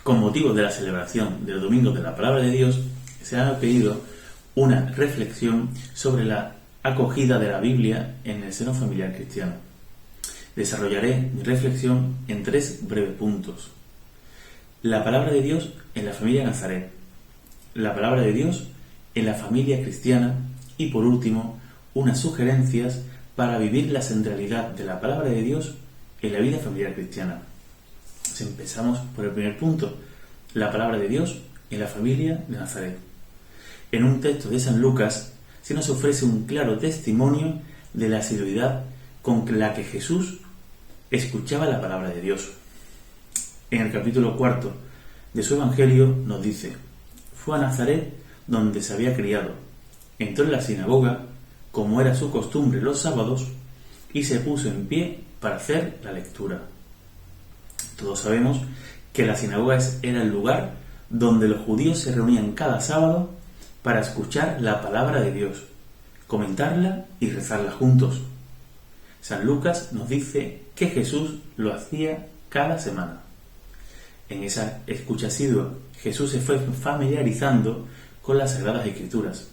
Con motivo de la celebración del Domingo de la Palabra de Dios, se ha pedido una reflexión sobre la acogida de la Biblia en el seno familiar cristiano. Desarrollaré mi reflexión en 3 breves puntos. La palabra de Dios en la familia Nazaret, la palabra de Dios en la familia cristiana y, por último, unas sugerencias para vivir la centralidad de la palabra de Dios en la vida familiar cristiana. Pues empezamos por el primer punto, la palabra de Dios en la familia de Nazaret. En un texto de San Lucas se nos ofrece un claro testimonio de la asiduidad con la que Jesús escuchaba la palabra de Dios. En el capítulo 4 de su Evangelio nos dice: fue a Nazaret donde se había criado, entró en la sinagoga, como era su costumbre los sábados, y se puso en pie para hacer la lectura. Todos sabemos que la sinagoga era el lugar donde los judíos se reunían cada sábado para escuchar la palabra de Dios, comentarla y rezarla juntos. San Lucas nos dice que Jesús lo hacía cada semana. En esa escucha asidua, Jesús se fue familiarizando con las Sagradas Escrituras.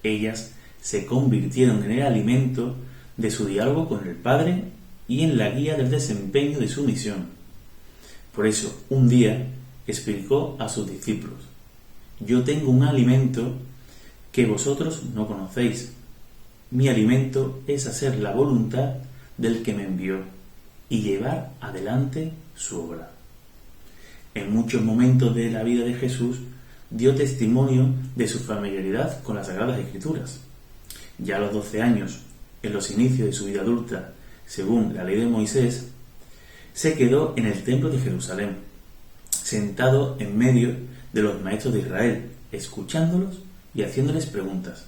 Ellas se convirtieron en el alimento de su diálogo con el Padre y en la guía del desempeño de su misión. Por eso, un día explicó a sus discípulos: yo tengo un alimento que vosotros no conocéis. Mi alimento es hacer la voluntad del que me envió y llevar adelante su obra. En muchos momentos de la vida de Jesús dio testimonio de su familiaridad con las Sagradas Escrituras. Ya a los 12 años, en los inicios de su vida adulta, según la ley de Moisés, se quedó en el templo de Jerusalén, sentado en medio de los maestros de Israel, escuchándolos y haciéndoles preguntas.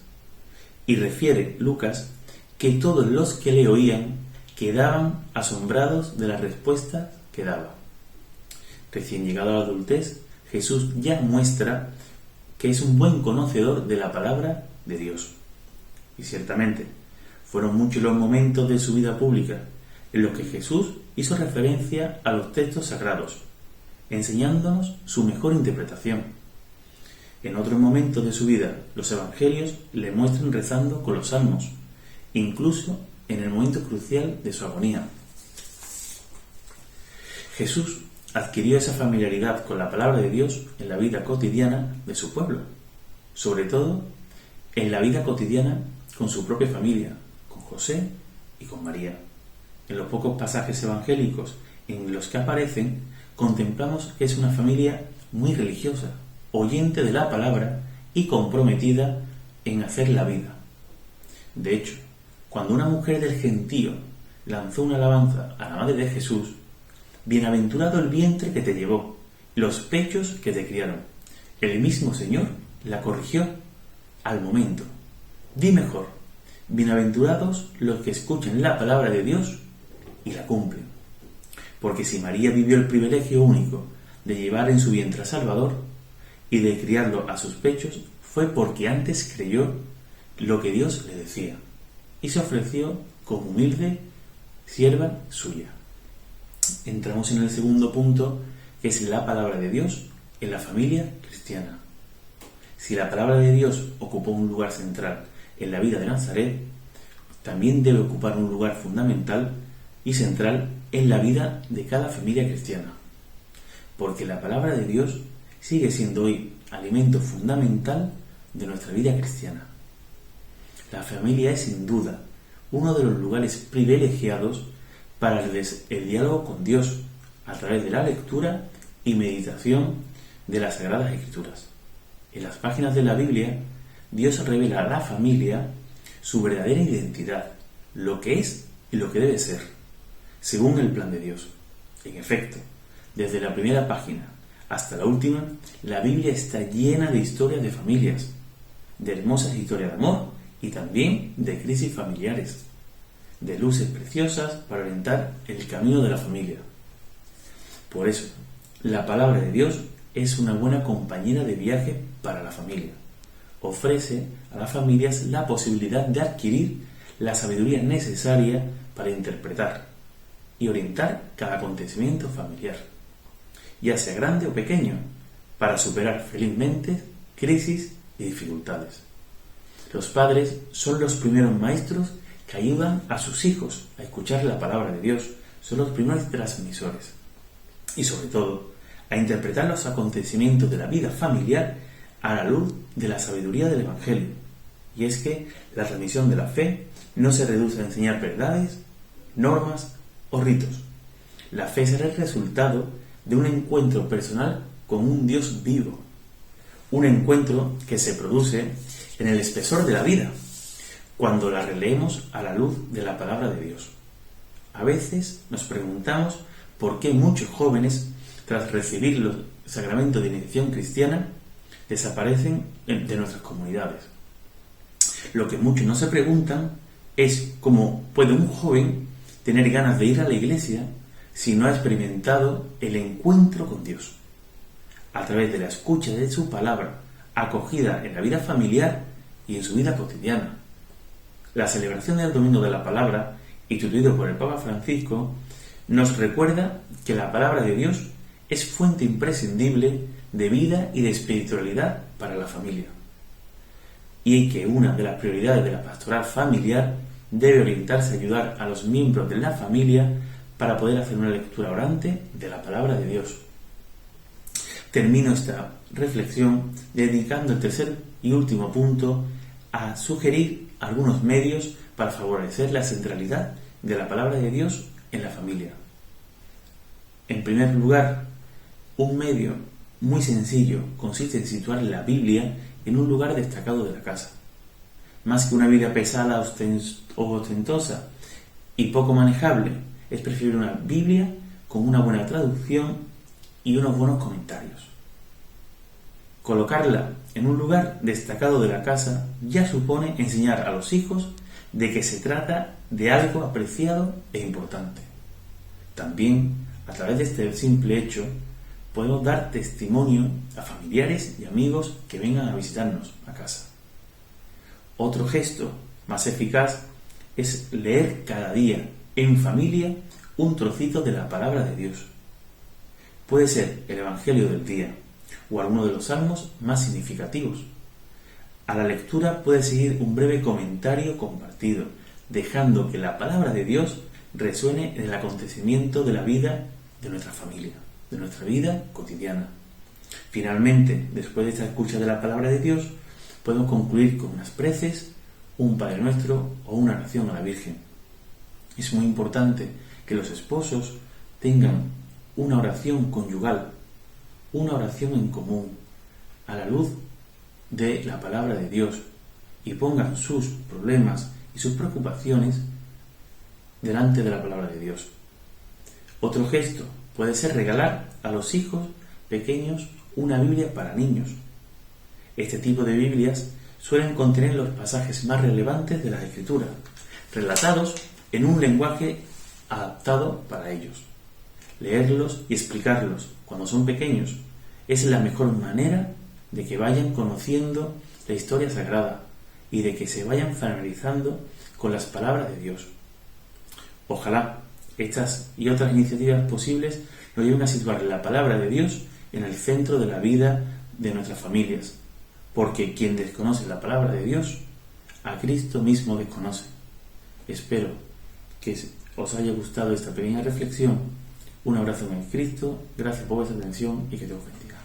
Y refiere Lucas que todos los que le oían quedaban asombrados de las respuestas que daba. Recién llegado a la adultez, Jesús ya muestra que es un buen conocedor de la palabra de Dios. Y ciertamente, fueron muchos los momentos de su vida pública en los que Jesús hizo referencia a los textos sagrados, enseñándonos su mejor interpretación. En otros momentos de su vida, los evangelios le muestran rezando con los salmos, incluso en el momento crucial de su agonía. Jesús adquirió esa familiaridad con la palabra de Dios en la vida cotidiana de su pueblo, sobre todo en la vida cotidiana con su propia familia, con José y con María. En los pocos pasajes evangélicos en los que aparecen, contemplamos que es una familia muy religiosa, oyente de la palabra y comprometida en hacer la vida. De hecho, cuando una mujer del gentío lanzó una alabanza a la madre de Jesús: bienaventurado el vientre que te llevó, los pechos que te criaron, el mismo Señor la corrigió al momento: di mejor, bienaventurados los que escuchen la palabra de Dios y la cumplen. Porque si María vivió el privilegio único de llevar en su vientre a Salvador y de criarlo a sus pechos, fue porque antes creyó lo que Dios le decía y se ofreció como humilde sierva suya. Entramos en el segundo punto, que es la palabra de Dios en la familia cristiana. Si la palabra de Dios ocupó un lugar central en la vida de Nazaret, también debe ocupar un lugar fundamental y central en la vida de cada familia cristiana, porque la palabra de Dios sigue siendo hoy alimento fundamental de nuestra vida cristiana. La familia es sin duda uno de los lugares privilegiados para el diálogo con Dios a través de la lectura y meditación de las Sagradas Escrituras. En las páginas de la Biblia, Dios revela a la familia su verdadera identidad, lo que es y lo que debe ser, según el plan de Dios. En efecto, desde la primera página hasta la última, la Biblia está llena de historias de familias, de hermosas historias de amor y también de crisis familiares, de luces preciosas para orientar el camino de la familia. Por eso, la palabra de Dios es una buena compañera de viaje para la familia. Ofrece a las familias la posibilidad de adquirir la sabiduría necesaria para interpretar y orientar cada acontecimiento familiar. ya sea grande o pequeño, para superar felizmente crisis y dificultades. Los padres son los primeros maestros que ayudan a sus hijos a escuchar la palabra de Dios, son los primeros transmisores y sobre todo a interpretar los acontecimientos de la vida familiar a la luz de la sabiduría del Evangelio. Y es que la transmisión de la fe no se reduce a enseñar verdades, normas o ritos. La fe será el resultado de un encuentro personal con un Dios vivo, un encuentro que se produce en el espesor de la vida, cuando la releemos a la luz de la palabra de Dios. A veces nos preguntamos por qué muchos jóvenes, tras recibir los sacramentos de iniciación cristiana, desaparecen de nuestras comunidades. Lo que muchos no se preguntan es cómo puede un joven tener ganas de ir a la iglesia si no ha experimentado el encuentro con Dios, a través de la escucha de su palabra, acogida en la vida familiar y en su vida cotidiana. La celebración del Domingo de la Palabra, instituido por el Papa Francisco, nos recuerda que la palabra de Dios es fuente imprescindible de vida y de espiritualidad para la familia, y que una de las prioridades de la pastoral familiar debe orientarse a ayudar a los miembros de la familia para poder hacer una lectura orante de la palabra de Dios. Termino esta reflexión dedicando el tercer y último punto a sugerir algunos medios para favorecer la centralidad de la palabra de Dios en la familia. En primer lugar, un medio muy sencillo consiste en situar la Biblia en un lugar destacado de la casa. Más que una Biblia pesada o ostentosa y poco manejable, es preferible una Biblia con una buena traducción y unos buenos comentarios. Colocarla en un lugar destacado de la casa ya supone enseñar a los hijos de que se trata de algo apreciado e importante. También, a través de este simple hecho, podemos dar testimonio a familiares y amigos que vengan a visitarnos a casa. Otro gesto más eficaz es leer cada día en familia un trocito de la palabra de Dios. Puede ser el Evangelio del día o alguno de los salmos más significativos. A la lectura puede seguir un breve comentario compartido, dejando que la palabra de Dios resuene en el acontecimiento de la vida de nuestra familia, de nuestra vida cotidiana. Finalmente, después de esta escucha de la palabra de Dios, podemos concluir con unas preces, un Padre Nuestro o una oración a la Virgen. Es muy importante que los esposos tengan una oración conyugal, una oración en común, a la luz de la palabra de Dios, y pongan sus problemas y sus preocupaciones delante de la palabra de Dios. Otro gesto puede ser regalar a los hijos pequeños una Biblia para niños. Este tipo de Biblias suelen contener los pasajes más relevantes de las Escrituras, relatados en un lenguaje adaptado para ellos. Leerlos y explicarlos cuando son pequeños es la mejor manera de que vayan conociendo la historia sagrada y de que se vayan familiarizando con las palabras de Dios. Ojalá estas y otras iniciativas posibles nos lleven a situar la palabra de Dios en el centro de la vida de nuestras familias, porque quien desconoce la palabra de Dios, a Cristo mismo desconoce. Espero que os haya gustado esta pequeña reflexión. Un abrazo en Cristo, gracias por vuestra atención y que Dios os bendiga.